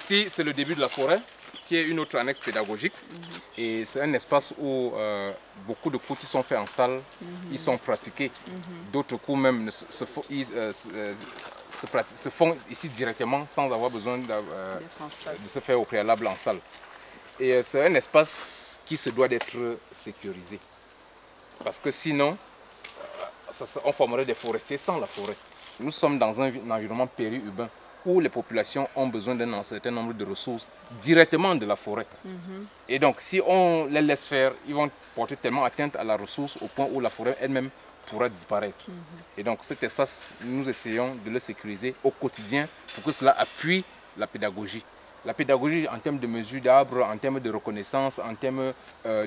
ici, c'est le début de la forêt, qui est une autre annexe pédagogique. Et c'est un espace où beaucoup de cours qui sont faits en salle, ils sont pratiqués. D'autres cours même se font ici directement sans avoir besoin de se faire au préalable en salle. Et c'est un espace qui se doit d'être sécurisé. Parce que sinon, on formerait des forestiers sans la forêt. Nous sommes dans un environnement périurbain où les populations ont besoin d'un certain nombre de ressources directement de la forêt. Et donc, si on les laisse faire, ils vont porter tellement atteinte à la ressource au point où la forêt elle-même pourra disparaître. Et donc, cet espace, nous essayons de le sécuriser au quotidien pour que cela appuie la pédagogie. La pédagogie en termes de mesure d'arbres, en termes de reconnaissance, en termes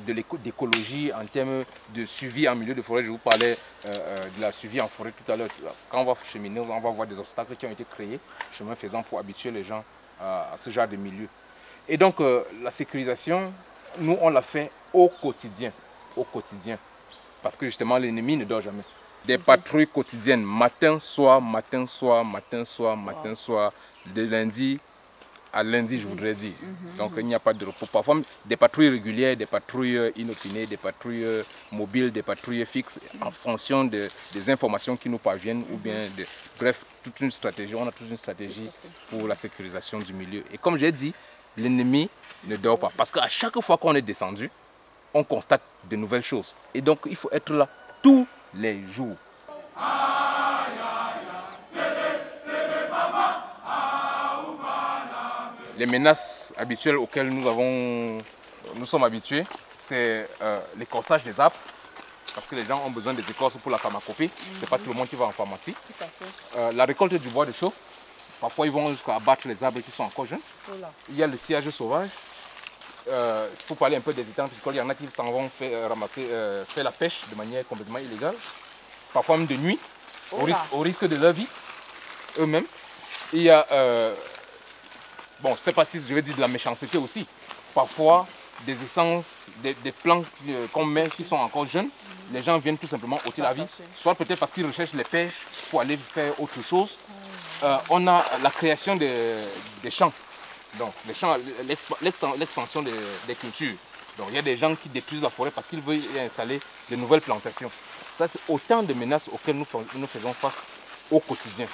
d'écologie, en termes de suivi en milieu de forêt. Je vous parlais de la suivi en forêt tout à l'heure. Quand on va cheminer, on va voir des obstacles qui ont été créés, chemin faisant, pour habituer les gens à ce genre de milieu. Et donc la sécurisation, nous on l'a fait au quotidien. Parce que justement l'ennemi ne dort jamais. Des patrouilles quotidiennes, matin, soir, matin, soir, matin, soir, matin, soir, de lundi à lundi, je voudrais dire. Donc il n'y a pas de repos. Parfois des patrouilles régulières, des patrouilles inopinées, des patrouilles mobiles, des patrouilles fixes, en fonction des informations qui nous parviennent, ou bien bref, toute une stratégie. On a toute une stratégie pour la sécurisation du milieu. Et comme j'ai dit, l'ennemi ne dort pas. Parce qu'à chaque fois qu'on est descendu, on constate de nouvelles choses. Et donc il faut être là tous les jours. Les menaces habituelles auxquelles nous sommes habitués, c'est l'écorçage des arbres, parce que les gens ont besoin des écorces pour la pharmacopée. Ce n'est pas tout le monde qui va en pharmacie. La récolte du bois de chauffe, parfois ils vont jusqu'à abattre les arbres qui sont encore jeunes. Il y a le sciage sauvage. Pour parler un peu des étangs piscicoles, il y en a qui s'en vont faire la pêche de manière complètement illégale, parfois même de nuit, au risque de leur vie, eux-mêmes. Il y a bon, je ne sais pas si je vais dire de la méchanceté aussi. Parfois, des essences, des plants qu'on met qui sont encore jeunes, les gens viennent tout simplement ôter la vie. Soit peut-être parce qu'ils recherchent les pêches pour aller faire autre chose. On a la création des champs. Donc, l'expansion des cultures. Donc, il y a des gens qui détruisent la forêt parce qu'ils veulent y installer de nouvelles plantations. Ça, c'est autant de menaces auxquelles nous faisons face au quotidien.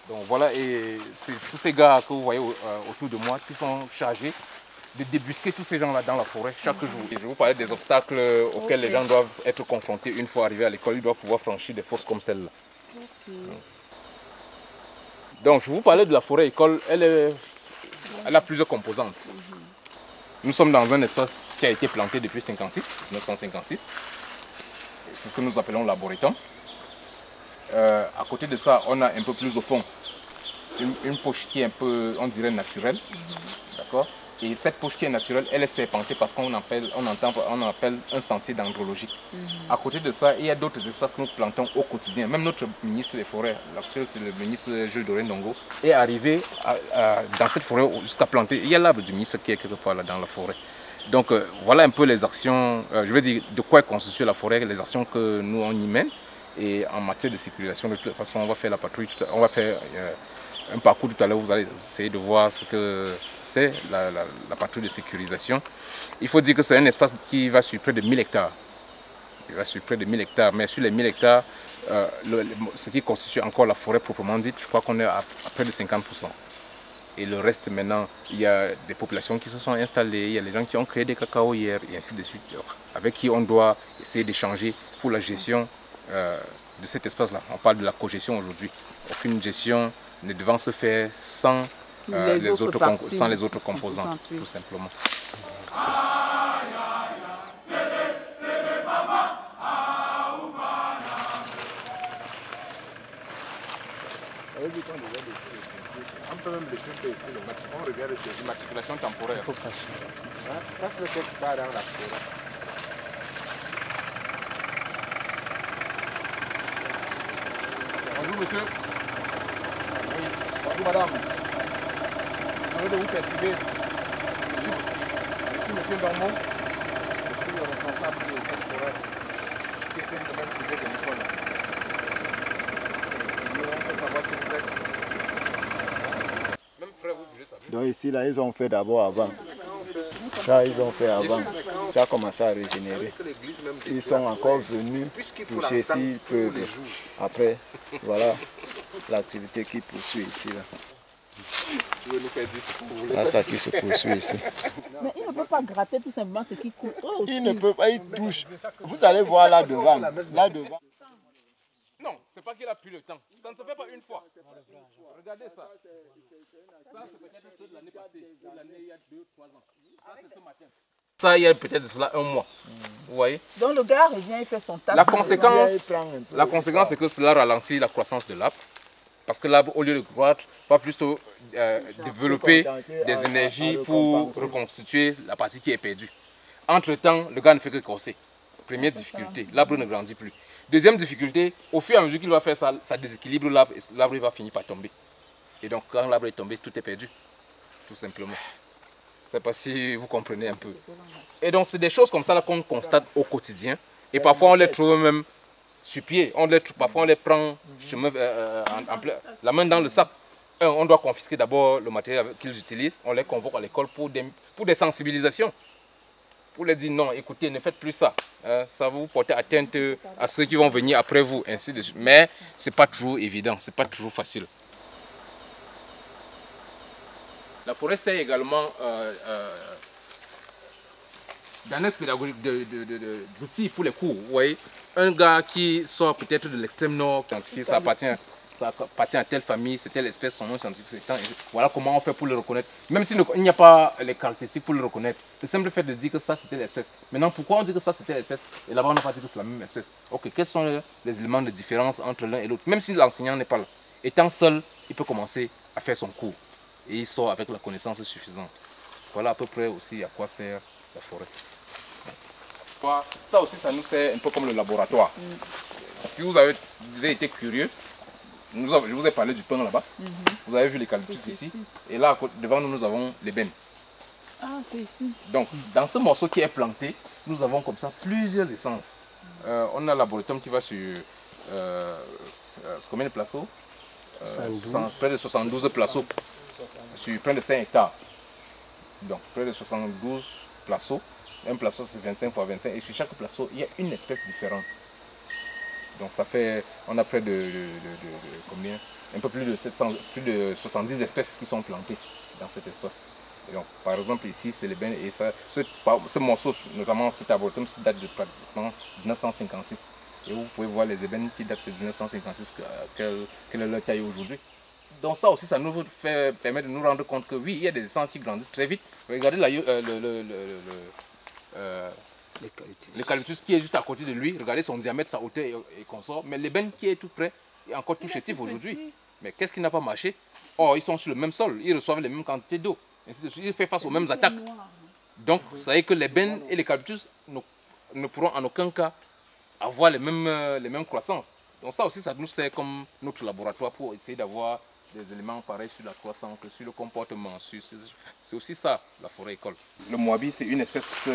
Donc voilà, et c'est tous ces gars que vous voyez autour de moi qui sont chargés de débusquer tous ces gens-là dans la forêt chaque jour. Et je vous parlais des obstacles auxquels les gens doivent être confrontés une fois arrivés à l'école. Ils doivent pouvoir franchir des fosses comme celle-là. Donc je vous parlais de la forêt-école, elle a plusieurs composantes. Nous sommes dans un espace qui a été planté depuis 1956. C'est ce que nous appelons l'arboretum. À côté de ça, on a un peu plus au fond une poche qui est un peu, on dirait, naturelle. D'accord? Et cette poche qui est naturelle, elle est serpentée parce qu'on appelle un sentier dendrologique. À côté de ça, il y a d'autres espaces que nous plantons au quotidien. Même notre ministre des Forêts, l'actuel, c'est le ministre Jules Doré Ndongo, est arrivé dans cette forêt jusqu'à planter. Il y a l'arbre du ministre qui est quelque part là dans la forêt. Donc voilà un peu les actions, je veux dire, de quoi est constituée la forêt, les actions que nous on y mène. Et en matière de sécurisation, de toute façon, on va faire la patrouille, on va faire un parcours tout à l'heure, vous allez essayer de voir ce que c'est la patrouille de sécurisation. Il faut dire que c'est un espace qui va sur près de 1000 hectares. Il va sur près de 1000 hectares, mais sur les 1000 hectares, ce qui constitue encore la forêt proprement dite, je crois qu'on est à près de 50%. Et le reste maintenant, il y a des populations qui se sont installées, il y a les gens qui ont créé des cacao hier, et ainsi de suite, avec qui on doit essayer d'échanger pour la gestion de cet espace-là. On parle de la cogestion aujourd'hui. Aucune gestion ne devant se faire sans les autres composants, tout simplement. On peut même décrypter on regarde les immatriculations temporaires. Bonjour monsieur. Bonjour madame. Je vais vous perturber. Je suis monsieur Dormont. Je suis le responsable de cette forêt. Qui est une domaine privé de l'école. On peut savoir que vous êtes. Même Donc ici, là, ils ont fait d'abord avant. Ça, ils ont fait avant. Ça a commencé à régénérer. Ils sont encore venus toucher s'ils peuvent. Après, voilà l'activité qui poursuit ici. Là. Là, ça qui se poursuit ici. Mais il ne peut pas gratter tout simplement ce qui coule. Il ne peut pas, il touche. Vous allez voir là devant. Là devant. Non, c'est pas qu'il a pris le temps. Ça ne se fait pas une fois. Regardez ça. Ça, c'est peut-être ceux de l'année passée. L'année il y a 2-3 ans. Ça, c'est ce matin. Ça, il y a peut-être de cela un mois. Vous voyez? Donc le gars revient, il fait son taf. La conséquence, c'est que cela ralentit la croissance de l'arbre. Parce que l'arbre, au lieu de croître, va plutôt développer des énergies pour reconstituer la partie qui est perdue. Entre-temps, le gars ne fait que corser. Première difficulté, l'arbre ne grandit plus. Deuxième difficulté, au fur et à mesure qu'il va faire ça, ça déséquilibre l'arbre et l'arbre va finir par tomber. Et donc quand l'arbre est tombé, tout est perdu. Tout simplement. Je ne sais pas si vous comprenez un peu. Et donc c'est des choses comme ça qu'on constate au quotidien. Et parfois on les trouve même sur pied. Parfois on les prend la main dans le sac. On doit confisquer d'abord le matériel qu'ils utilisent. On les convoque à l'école pour des sensibilisations. Pour leur dire non, écoutez, ne faites plus ça. Ça va vous porter atteinte à ceux qui vont venir après vous, ainsi de suite. Mais ce n'est pas toujours évident, ce n'est pas toujours facile. La forêt sert également d'annexe pédagogique, d'outils pour les cours. Vous voyez, un gars qui sort peut-être de l'extrême nord, scientifique, ça appartient à telle famille, c'est telle espèce, son nom scientifique, c'est tant. Voilà comment on fait pour le reconnaître. Même s'il n'y a pas les caractéristiques pour le reconnaître, le simple fait de dire que ça c'était l'espèce. Maintenant, pourquoi on dit que ça c'était l'espèce et là-bas on n'a pas dit que c'est la même espèce? Ok, quels sont les éléments de différence entre l'un et l'autre? Même si l'enseignant n'est pas là, étant seul, il peut commencer à faire son cours et il sort avec la connaissance suffisante. Voilà à peu près aussi à quoi sert la forêt. Ça aussi, ça nous sert un peu comme le laboratoire. Si vous avez été curieux, je vous ai parlé du pin là-bas. Vous avez vu l'eucalyptus ici. Et là, devant nous, nous avons l'ébène. Ah, c'est ici. Donc, dans ce morceau qui est planté, nous avons comme ça plusieurs essences. On a l'arboretum qui va sur combien de placeaux? Près de 72 placeaux sur près de 5 hectares. Donc, près de 72 placeaux. Un placeau, c'est 25 x 25. Et sur chaque placeau, il y a une espèce différente. Donc ça fait, on a près de combien? Un peu plus de 70 espèces qui sont plantées dans cet espace. Et donc, par exemple ici, c'est l'ébène et ce morceau, notamment cet arboretum, date de pratiquement 1956. Et vous pouvez voir les ébènes qui datent de 1956, quelle est leur taille aujourd'hui. Donc ça aussi, ça nous permet de nous rendre compte que oui, il y a des essences qui grandissent très vite. Regardez l'eucalyptus qui est juste à côté de lui, regardez son diamètre, sa hauteur et consort. Mais l'ébène qui est tout près est encore tout chétif aujourd'hui. Mais qu'est-ce qui n'a pas marché? Oh, ils sont sur le même sol, ils reçoivent les mêmes quantités d'eau. Ils font face aux mêmes attaques. Donc, vous savez que l'ébène et l'eucalyptus ne pourront en aucun cas avoir les mêmes croissances. Donc ça aussi, ça nous sert comme notre laboratoire pour essayer d'avoir des éléments pareils sur la croissance, sur le comportement. C'est aussi ça, la forêt école. Le moabi, c'est une espèce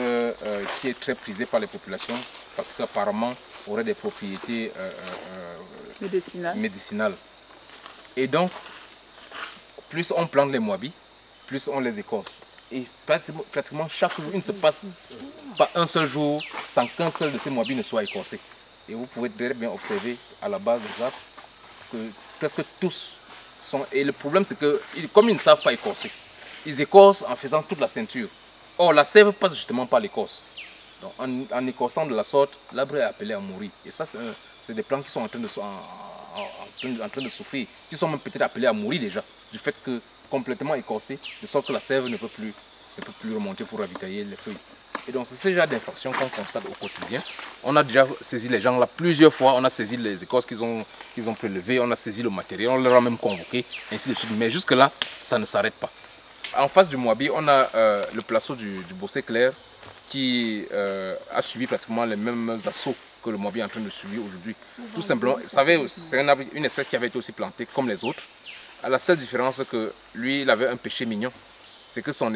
qui est très prisée par les populations parce qu'apparemment, aurait des propriétés médicinales. Et donc, plus on plante les moabis, plus on les écorce. Et pratiquement chaque jour, il ne se passe pas un seul jour sans qu'un seul de ces moabis ne soit écorcé. Et vous pouvez très bien observer à la base des arbres que presque tous sont... Et le problème, c'est que comme ils ne savent pas écorcer, ils écorcent en faisant toute la ceinture. Or, la sève passe justement par l'écorce. Donc, en écorçant de la sorte, l'arbre est appelé à mourir. Et ça, c'est des plantes qui sont en train de souffrir, qui sont même peut-être appelées à mourir déjà, du fait que complètement écorcées, de sorte que la sève ne peut plus remonter pour ravitailler les feuilles. Et donc c'est ce genre d'infractions qu'on constate au quotidien. On a déjà saisi les gens là plusieurs fois, on a saisi les écorces qu'ils ont prélevées, on a saisi le matériel, on leur a même convoqué, ainsi de suite. Mais jusque là, ça ne s'arrête pas. En face du moabi, on a le placeau du Bossé Clair qui a subi pratiquement les mêmes assauts que le moabi est en train de subir aujourd'hui. Tout simplement, vous savez, c'est une espèce qui avait été aussi plantée comme les autres. À la seule différence que lui, il avait un péché mignon. C'est que son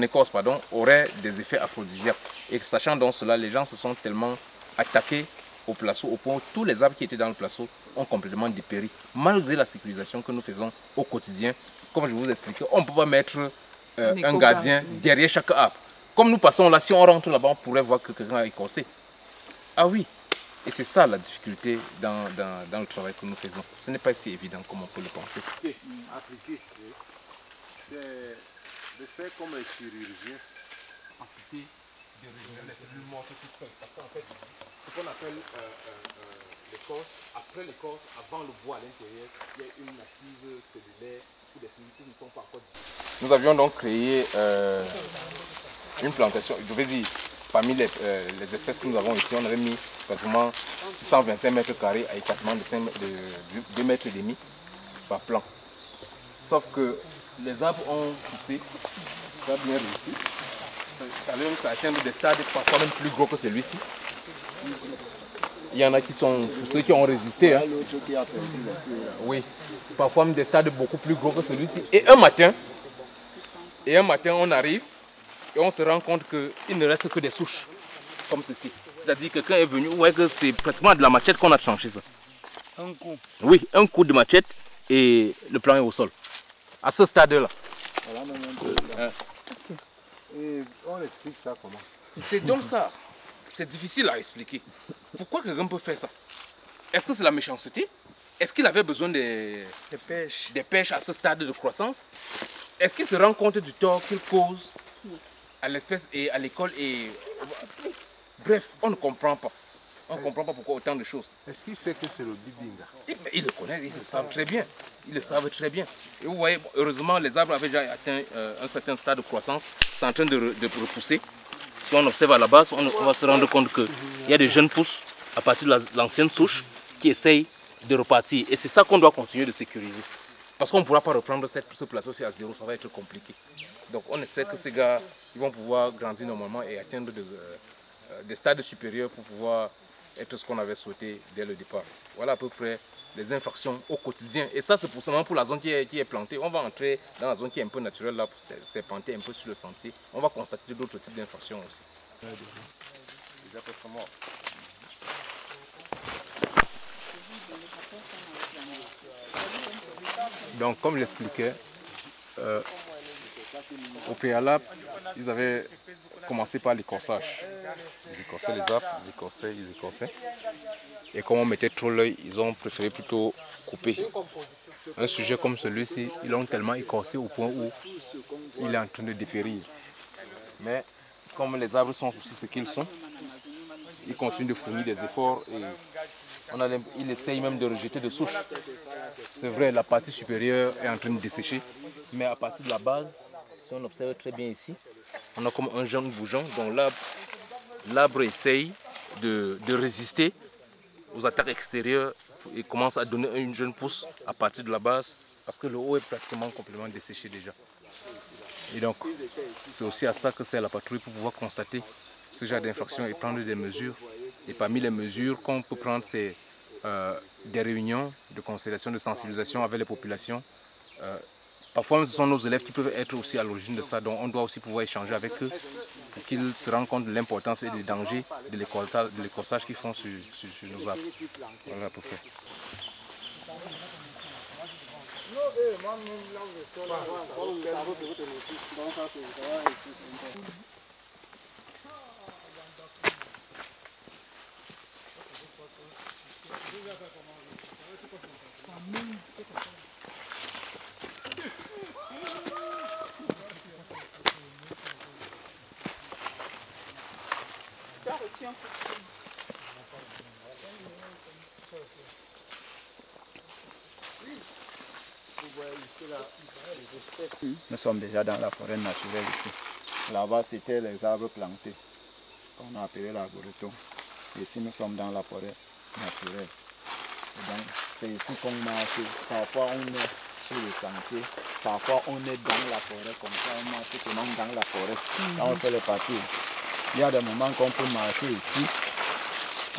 écorce aurait des effets aphrodisiaques. Et sachant donc cela, les gens se sont tellement attaqués au placeau, au point où tous les arbres qui étaient dans le placeau ont complètement dépéri. Malgré la sécurisation que nous faisons au quotidien comme je vous expliquais, on ne peut pas mettre un gardien derrière chaque arbre. Comme nous passons là, si on rentre là-bas, on pourrait voir que quelqu'un a écorcé. Ah oui, et c'est ça la difficulté dans le travail que nous faisons. Ce n'est pas si évident comme on peut le penser. Appliquer, c'est de faire comme un chirurgien. Appliquer des régions les plus mortes toutes seules. Parce qu'en fait, ce qu'on appelle l'écorce, après l'écorce, avant le bois à l'intérieur, il y a une active cellulaire ou des cellules qui ne sont pas encore. Nous avions donc créé une plantation, je vais dire, parmi les espèces que nous avons ici, on avait mis pratiquement 625 mètres carrés à écartement de 2,5 mètres par plan. Sauf que les arbres ont poussé, ça a bien réussi. Ça atteint des stades parfois même plus gros que celui-ci. Il y en a qui sont ceux qui ont résisté. Hein. Oui, parfois même des stades beaucoup plus gros que celui-ci. Et un matin, on arrive et on se rend compte qu'il ne reste que des souches, comme ceci. C'est-à-dire que quelqu'un est venu, ouais, que c'est pratiquement de la machette qu'on a tranché ça. Un coup? Oui, un coup de machette et le plan est au sol. À ce stade-là. Et on explique ça comment? C'est donc ça. C'est difficile à expliquer. Pourquoi quelqu'un peut faire ça? Est-ce que c'est la méchanceté? Est-ce qu'il avait besoin des pêches à ce stade de croissance? Est-ce qu'il se rend compte du tort qu'il cause à l'espèce et à l'école? Bref, on ne comprend pas. On ne comprend pas pourquoi autant de choses. Est-ce qu'il sait que c'est le Didinga? Ils le connaissent, ils le savent très bien. Ils le savent très bien. Et vous voyez, heureusement, les arbres avaient déjà atteint un certain stade de croissance. C'est en train de repousser. Si on observe à la base, on va se rendre compte qu'il y a des jeunes pousses à partir de l'ancienne souche qui essayent de repartir. Et c'est ça qu'on doit continuer de sécuriser. Parce qu'on ne pourra pas reprendre ce plateau aussi à zéro, ça va être compliqué. Donc on espère que ces gars ils vont pouvoir grandir normalement et atteindre des stades supérieurs pour pouvoir être ce qu'on avait souhaité dès le départ. Voilà à peu près les infractions au quotidien. Et ça, c'est pour seulement pour la zone qui est plantée. On va entrer dans la zone qui est un peu naturelle, là, pour serpenter un peu sur le sentier. On va constater d'autres types d'infractions aussi. Déjà presque mort. Donc, comme j'expliquais, au préalable, ils avaient commencé par l'écorçage. Ils écorçaient les arbres, ils écorçaient. Et comme on mettait trop l'œil, ils ont préféré plutôt couper. Un sujet comme celui-ci, ils l'ont tellement écorcé au point où il est en train de dépérir. Mais comme les arbres sont aussi ce qu'ils sont, ils continuent de fournir des efforts et ils essayent même de rejeter des souches. C'est vrai, la partie supérieure est en train de dessécher, mais à partir de la base, si on observe très bien ici, on a comme un jeune bougeon dont l'arbre essaye de résister aux attaques extérieures et commence à donner une jeune pousse à partir de la base parce que le haut est pratiquement complètement desséché déjà. Et donc, c'est aussi à ça que sert la patrouille pour pouvoir constater ce genre d'infraction et prendre des mesures. Et parmi les mesures qu'on peut prendre, c'est des réunions de concertation, de sensibilisation avec les populations. Parfois, ce sont nos élèves qui peuvent être aussi à l'origine de ça, donc on doit aussi pouvoir échanger avec eux pour qu'ils se rendent compte de l'importance et des dangers de l'écorçage qu'ils font sur nos arbres. Voilà à peu près. Nous sommes déjà dans la forêt naturelle ici. Là-bas, c'était les arbres plantés, qu'on a appelé l'arboretum. Ici, nous sommes dans la forêt naturelle. Donc, c'est ici qu'on marche. Parfois, on est sur le sentier. Parfois, on est dans la forêt, comme ça, on marche seulement dans la forêt. Quand on fait les parties, il y a des moments qu'on peut marcher ici.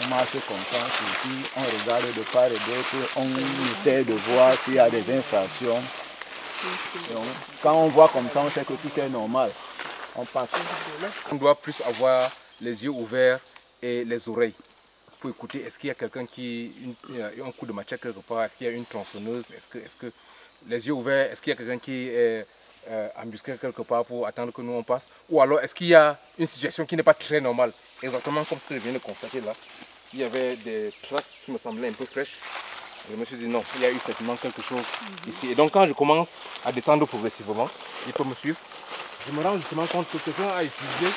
On marche comme ça, ici, on regarde de part et d'autre, on essaie de voir s'il y a des infractions. Donc, quand on voit comme ça, on sait que tout est normal. On passe. On doit plus avoir les yeux ouverts et les oreilles pour écouter. Est-ce qu'il y a quelqu'un qui a un coup de machette quelque part? Est-ce qu'il y a une tronçonneuse? les yeux ouverts, est-ce qu'il y a quelqu'un qui est embusqué quelque part pour attendre que nous on passe? Ou alors est-ce qu'il y a une situation qui n'est pas très normale? Exactement comme ce que je viens de constater là. Il y avait des traces qui me semblaient un peu fraîches. Je me suis dit non, il y a eu certainement quelque chose ici. Et donc quand je commence à descendre progressivement, il faut me suivre, je me rends justement compte que quelqu'un a utilisé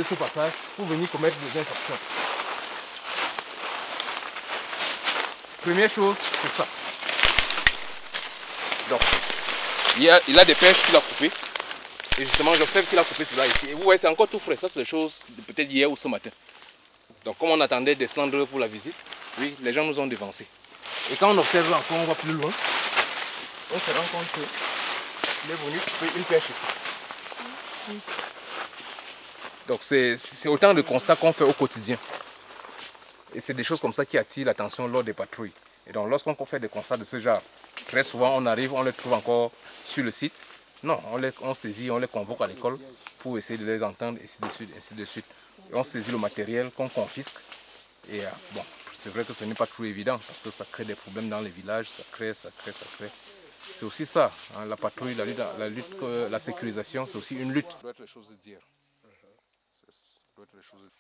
ce passage pour venir commettre des infractions. Première chose, c'est ça. Donc, il a des perches qu'il a coupées. Et justement, j'observe qu'il a coupé cela ici. Et vous voyez, c'est encore tout frais. Ça, c'est des choses de peut-être hier ou ce matin. Donc, comme on attendait descendre pour la visite, oui, les gens nous ont devancés. Et quand on observe encore, on va plus loin, on se rend compte qu'il est venu couper une perche ici. Donc, c'est autant de constats qu'on fait au quotidien. Et c'est des choses comme ça qui attirent l'attention lors des patrouilles. Et donc, lorsqu'on fait des constats de ce genre, très souvent, on arrive, on les trouve encore sur le site. Non, on saisit, on les convoque à l'école pour essayer de les entendre, ainsi de suite, ainsi de suite. Et on saisit le matériel qu'on confisque. Et bon, c'est vrai que ce n'est pas trop évident parce que ça crée des problèmes dans les villages, ça crée. C'est aussi ça, hein, la patrouille, la sécurisation, c'est aussi une lutte. Ça doit être les choses à dire. Ça doit être les choses à dire.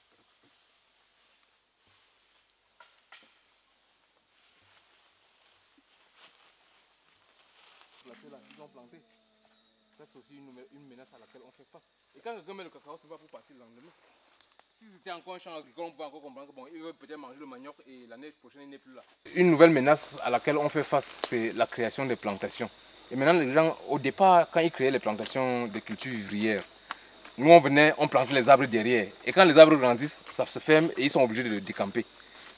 Ils ont planté. Ça, c'est aussi une menace à laquelle on fait face. Et quand quelqu'un met le cacao, c'est pas pour partir le lendemain. Si c'était encore un champ agricole, on peut encore comprendre que bon, il veut peut-être manger le manioc et l'année prochaine, il n'est plus là. Une nouvelle menace à laquelle on fait face, c'est la création des plantations. Et maintenant, les gens, au départ, quand ils créaient les plantations de culture vivrière, nous, on venait, on plantait les arbres derrière. Et quand les arbres grandissent, ça se ferme et ils sont obligés de le décamper.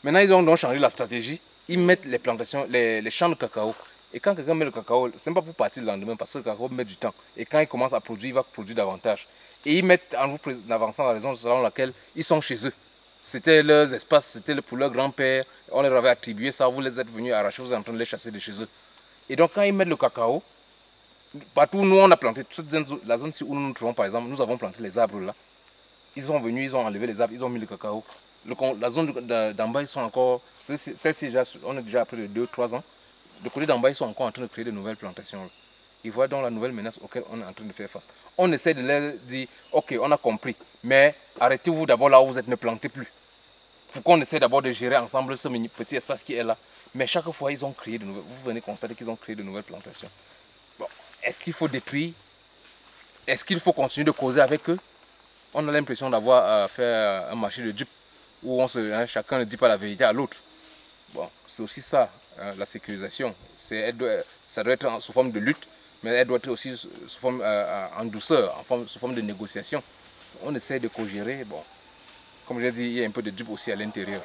Maintenant, ils ont donc changé la stratégie. Ils mettent les plantations, les champs de cacao. Et quand quelqu'un met le cacao, ce n'est pas pour partir le lendemain parce que le cacao met du temps. Et quand il commence à produire, il va produire davantage. Et ils mettent en avançant la raison selon laquelle ils sont chez eux. C'était leurs espaces, c'était pour leur grand-père. On leur avait attribué ça, vous les êtes venus arracher, vous êtes en train de les chasser de chez eux. Et donc quand ils mettent le cacao, partout où nous on a planté, la zone où nous nous trouvons par exemple, nous avons planté les arbres là. Ils sont venus, ils ont enlevé les arbres, ils ont mis le cacao. La zone d'en bas, ils sont encore, celle-ci, on est déjà à près de 2-3 ans. De côté d'en bas, ils sont encore en train de créer de nouvelles plantations. Ils voient donc la nouvelle menace auquel on est en train de faire face. On essaie de leur dire, ok, on a compris, mais arrêtez-vous d'abord là où vous êtes, ne plantez plus. Pour qu'on essaie d'abord de gérer ensemble ce petit espace qui est là. Mais chaque fois, ils ont créé de nouvelles, vous venez constater qu'ils ont créé de nouvelles plantations. Bon, est-ce qu'il faut détruire? Est-ce qu'il faut continuer de causer avec eux? On a l'impression d'avoir fait un marché de dupes où chacun ne dit pas la vérité à l'autre. Bon, c'est aussi ça, la sécurisation. Ça doit être sous forme de lutte, mais elle doit être aussi sous forme, en douceur, sous forme de négociation. On essaie de co-gérer. Bon, comme j'ai dit, il y a un peu de dupe aussi à l'intérieur.